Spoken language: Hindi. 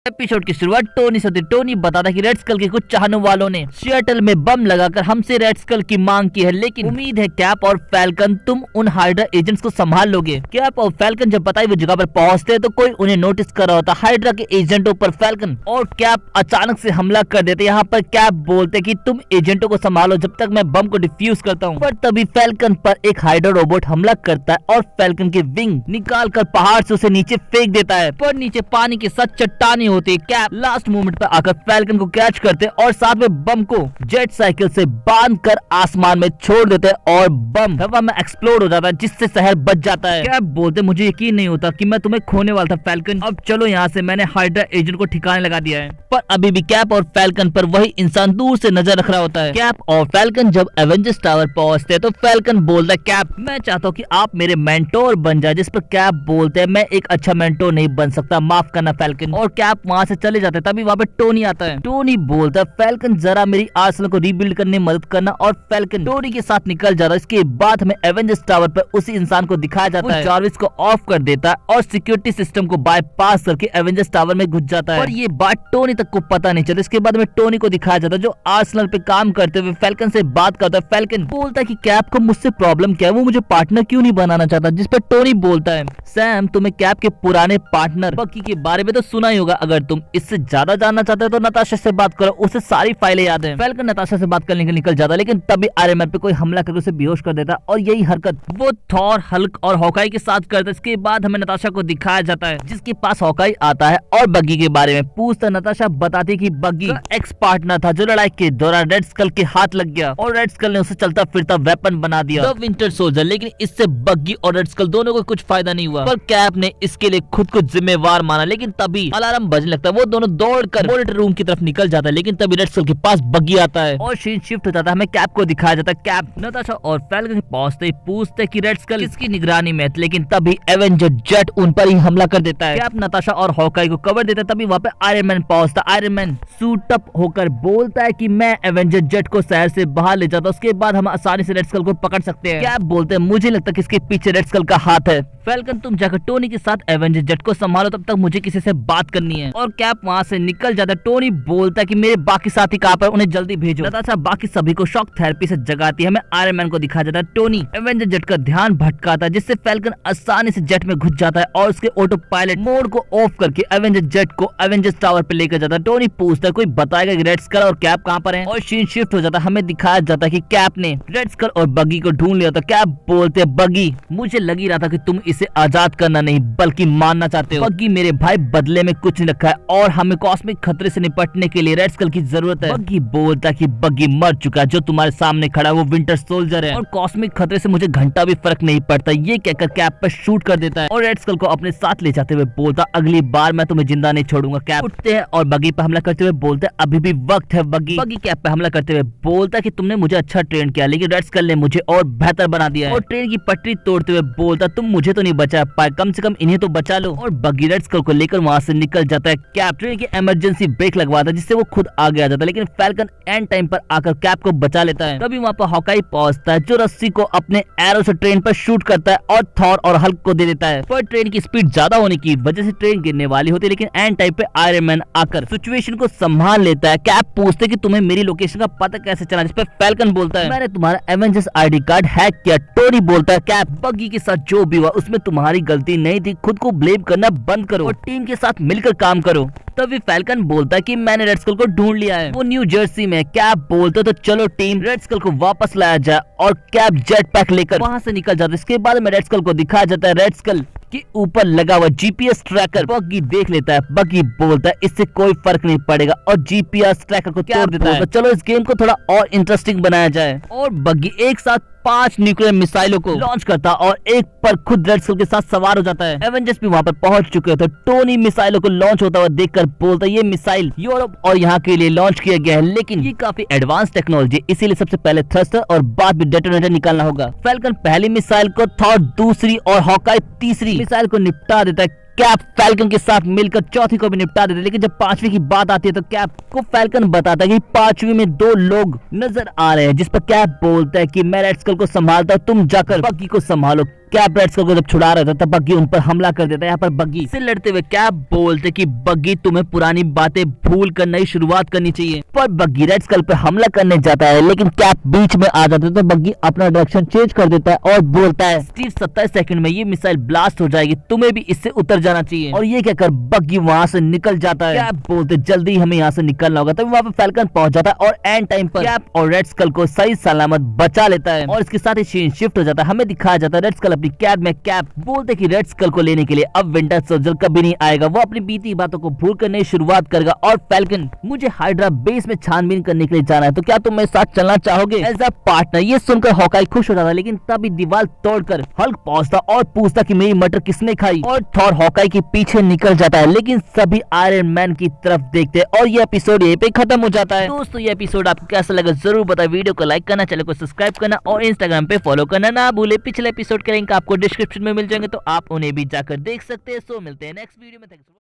एपिसोड की शुरुआत टोनी से होती। टोनी बताता कि रेड स्कल के कुछ चाहने वालों ने सिएटल में बम लगाकर हमसे रेड स्कल की मांग की है, लेकिन उम्मीद है कैप और फैल्कन तुम उन हाइड्रा एजेंट्स को संभाल लोगे। कैप और फैल्कन जब बताई वो जगह पर पहुंचते हैं तो कोई उन्हें नोटिस कर रहा होता। हाइड्रा के एजेंटों पर फैल्कन और कैप अचानक से हमला कर देते। यहाँ पर कैप बोलते कि तुम एजेंटों को संभालो जब तक मैं बम को डिफ्यूज करता हूँ। पर तभी फैल्कन पर एक हाइड्रा रोबोट हमला करता है और फैल्कन के विंग निकाल कर पहाड़ से उसे नीचे फेंक देता है। पर नीचे पानी के साथ चट्टाने होती है। कैप लास्ट मोमेंट पर आकर फैल्कन को कैच करते और साथ में बम को जेट साइकिल से बांधकर आसमान में छोड़ देते और बम हवा में एक्सप्लोड हो जाता है, जिससे शहर बच जाता है। कैप बोलते मुझे यकीन नहीं होता कि मैं तुम्हें खोने वाला था फैल्कन, अब चलो यहाँ से, मैंने हाइड्रा एजेंट को ठिकाने लगा दिया है। पर अभी भी कैप और फैल्कन पर वही इंसान दूर से नजर रख रहा होता है। कैप और फैल्कन जब एवेंजर्स टावर पहुंचते हैं तो फैल्कन बोलता है कैप मैं चाहता हूँ कि आप मेरे मेंटोर बन जाए, जिस पर कैप बोलते हैं मैं एक अच्छा मेंटोर नहीं बन सकता, माफ करना फैल्कन। और कैप वहाँ से चले जाते हैं। तभी वहाँ पे टोनी आता है। टोनी बोलता है फैल्कन जरा मेरी आर्सेनल को रीबिल्ड करने में मदद करना, और फैल्कन टोनी के साथ निकल जाता है। इसके बाद हमें एवेंजर्स टावर पर उसी इंसान को दिखाया जाता है। जार्विस को ऑफ कर देता है और सिक्योरिटी सिस्टम को बाईपास करके एवेंजर्स टावर में घुस जाता है। और ये बात टोनी तक को पता नहीं चलता। इसके बाद में टोनी को दिखाया जाता है जो आर्सेनल पे काम करते हुए फैल्कन से बात करता है। फैल्कन बोलता है कि कैप को मुझसे प्रॉब्लम क्या है, वो मुझे पार्टनर क्यों नहीं बनाना चाहता, जिस पर टोनी बोलता है सैम तुम्हें कैप के पुराने पार्टनर बकी के बारे में तो सुना ही होगा, अगर तुम इससे ज्यादा जानना चाहते हो तो नताशा से बात करो, उसे सारी फाइलें याद है। फैल्कन नताशा से बात करने के निकल जाता है, लेकिन तभी आयरन मैन पे कोई हमला करके उसे बेहोश कर देता है और यही हरकत वो थॉर, हल्क और हॉकाई के साथ करता है। इसके बाद हमें नताशा को दिखाया जाता है जिसके पास हॉकाई आता है और बग्गी के बारे में पूछता। नताशा बताती कि बग्गी एक्स पार्टनर था जो लड़ाई के दौरान रेड स्कल के हाथ लग गया और रेड स्कल ने उसे चलता फिरता वेपन बना दिया, द विंटर सोल्जर। लेकिन इससे बग्गी और रेड स्कल दोनों को कुछ फायदा नहीं हुआ, पर कैप ने इसके लिए खुद को जिम्मेवार माना। लेकिन तभी अलार्म बजने लगता है, वो दोनों दौड़कर मॉनिटर रूम की तरफ निकल जाता है, लेकिन तभी रेड स्कल के पास बग्गी आता है और सीन शिफ्ट हो जाता है। हमें कैप को दिखाया जाता है। कैप नताशा और फैल्कन पहुंचते ही पूछते कि रेड स्कल किसकी निगरानी में है, लेकिन तभी एवेंजर जेट उन पर ही हमला कर देता है। कैप नताशा और हॉकाई को कवर देता है। तभी वहाँ पे आयरन मैन पहुंचता। आयरन मैन सूट अप होकर बोलता है कि मैं एवेंजर जेट को शहर से बाहर ले जाता हूं, उसके बाद हम आसानी से रेड स्कल को पकड़ सकते हैं। कैप बोलते हैं मुझे लगता है कि इसके पीछे रेड स्कल का हाथ है। फैल्कन तुम जाकर टोनी के साथ एवेंजर जेट को संभालो, तब तक मुझे किसी से बात करनी है। और कैप वहाँ से निकल जाता है। टोनी बोलता है कि मेरे बाकी साथी कहाँ पर, उन्हें जल्दी भेजो। नताशा बाकी सभी को शॉक थेरेपी से जगाती है। हमें आयरन मैन को दिखाया जाता है। टोनी एवेंजर जेट का ध्यान भटकाता है, जिससे फैल्कन आसानी से जेट में घुस जाता है और उसके ऑटो पायलट मोड को ऑफ करके एवेंजर जेट को एवेंजर्स टावर पे लेकर जाता है। टोनी पूछता है कोई बताएगा कि रेड स्कल और कैप कहाँ पर हैं? और सीन शिफ्ट हो जाता है। हमें दिखाया जाता है कि कैप ने रेड स्कल और बग्गी को ढूंढ लिया था। कैप बोलते हैं बग्गी मुझे लग ही रहा था कि तुम इसे आजाद करना नहीं बल्कि मानना चाहते हो। बग्गी मेरे भाई बदले में कुछ नहीं रखा है और हमें कॉस्मिक खतरे से निपटने के लिए रेड स्कल की जरूरत है। बग्गी बोलता कि बग्गी मर चुका है, जो तुम्हारे सामने खड़ा है वो विंटर सोल्जर है और कॉस्मिक खतरे से मुझे घंटा भी फर्क नहीं पड़ता। ये कहकर कैप पर शूट कर देता है और रेड स्कल को अपने साथ ले जाते हुए बोलता अगली बार मैं तुम्हें जिंदा नहीं छोड़ूंगा। कैप उठते हैं और बग्गी पर हमला करते हुए बोलते अभी भी वक्त है। बग्गी कैप पे हमला करते हुए बोलता कि तुमने मुझे अच्छा ट्रेन किया, लेकिन रेड स्कल ने मुझे और बेहतर बना दिया है। और ट्रेन की पटरी तोड़ते हुए बोलता तुम मुझे तो नहीं बचा पाए, कम से कम इन्हें तो बचा लो। और बग्गी रेड स्कल को लेकर वहाँ से निकल जाता है। कैप ट्रेन की इमरजेंसी ब्रेक लगवाता है, जिससे वो खुद आगे आ जाता है, लेकिन फैल्कन एंड टाइम पर आकर कैप को बचा लेता है। तभी वहाँ पर हॉकाई पहुंचता है जो रस्सी को अपने एरो से ट्रेन पर शूट करता है और थॉर और हल्क को दे देता है। पर ट्रेन की स्पीड ज्यादा होने की वजह से ट्रेन गिरने वाली होती है, लेकिन एंड टाइम पे आयरन मैन आकर सिचुएशन को संभाल लेता है। कैप पूछते कि तुम्हें मेरी लोकेशन का पता कैसे चला, जिस पर फैल्कन बोलता है मैंने तुम्हारा एवेंजर्स आईडी कार्ड हैक किया। टोनी बोलता है कैप बग्गी के साथ जो भी हुआ उसमें तुम्हारी गलती नहीं थी, खुद को ब्लेम करना बंद करो और टीम के साथ मिलकर काम करो। तभी फैल्कन बोलता है कि मैंने रेड स्कल को ढूंढ लिया है, वो न्यू जर्सी में। कैप बोलते तो चलो टीम रेड स्कल को वापस लाया जाए और कैप जेट पैक लेकर वहाँ से निकल जाता है। इसके बाद में रेड स्कल को दिखाया जाता है रेड स्कल के ऊपर लगा हुआ जीपीएस ट्रैकर। बग्गी देख लेता है। बग्गी बोलता है इससे कोई फर्क नहीं पड़ेगा और जीपीएस ट्रैकर को तोड़ देता है। चलो इस गेम को थोड़ा और इंटरेस्टिंग बनाया जाए। और बग्गी एक साथ 5 न्यूक्लियर मिसाइलों को लॉन्च करता और एक पर खुद रेड स्कल के साथ सवार हो जाता है। एवेंजर्स भी वहाँ पर पहुंच चुके थे। टोनी मिसाइलों को लॉन्च होता हुआ देखकर बोलता है ये मिसाइल यूरोप और यहाँ के लिए लॉन्च किया गया है, लेकिन ये काफी एडवांस टेक्नोलॉजी, इसीलिए सबसे पहले थ्रस्टर और बाद में डेटोनेटर निकालना होगा। फैल्कन पहली मिसाइल को, थॉर दूसरी और हॉकाई तीसरी मिसाइल को निपटा देता है। कैप फैल्कन के साथ मिलकर चौथी को भी निपटा देते, लेकिन जब 5वीं की बात आती है तो कैप को फैल्कन बताता है कि 5वीं में 2 लोग नजर आ रहे हैं, जिस पर कैप बोलता है कि मैं रेड स्कल को संभालता हूँ, तुम जाकर बग्गी को संभालो। कैप रेड स्कल को जब छुड़ा रहा था तब बग्गी उन पर हमला कर देता है। यहाँ पर बग्गी से लड़ते हुए कैप बोलते कि बग्गी तुम्हें पुरानी बातें भूल कर नई शुरुआत करनी चाहिए। पर बग्गी रेड स्कल पर हमला करने जाता है लेकिन कैप बीच में आ जाता है तो बग्गी अपना डायरेक्शन चेंज कर देता है और बोलता है स्टीव 27 सेकंड में ये मिसाइल ब्लास्ट हो जाएगी, तुम्हें भी इससे उतर जाना चाहिए। और ये कहकर बग्गी वहाँ से निकल जाता है। कैप बोलते जल्दी हमें यहाँ से निकलना होगा। तभी वहाँ पे फैल्कन पहुंच जाता है और एंड टाइम पर कैप और रेड स्कल को सही सलामत बचा लेता है और इसके साथ ही सीन शिफ्ट हो जाता है। हमें दिखाया जाता है रेड स्कल अपनी कैब में। कैप बोलते कि रेड स्कल को लेने के लिए अब विंटर सोल्जर कभी नहीं आएगा, वो अपनी बीती बातों को भूल कर नई शुरुआत करेगा। और फैल्कन मुझे हाइड्रा बेस में छानबीन करने के लिए जाना है, तो क्या तुम मेरे साथ चलना चाहोगे एज अ पार्टनर। ये सुनकर हॉकाई खुश हो जाता है लेकिन तभी दीवार तोड़कर हल्क पहुंचता और पूछता कि मेरी मटर किसने खाई और थॉर हॉकाई के पीछे निकल जाता है। लेकिन सभी आयरन मैन की तरफ देखते हैं और ये एपिसोड यहीं पे खत्म हो जाता है। दोस्तों ये एपिसोड आपको कैसा लगा जरूर बताएं, वीडियो को लाइक करना, चैनल को सब्सक्राइब करना और इंस्टाग्राम पे फॉलो करना ना भूले। पिछले एपिसोड के लिंक आपको डिस्क्रिप्शन में मिल जाएंगे तो आप उन्हें भी जाकर देख सकते हैं। सो मिलते हैं नेक्स्ट वीडियो में।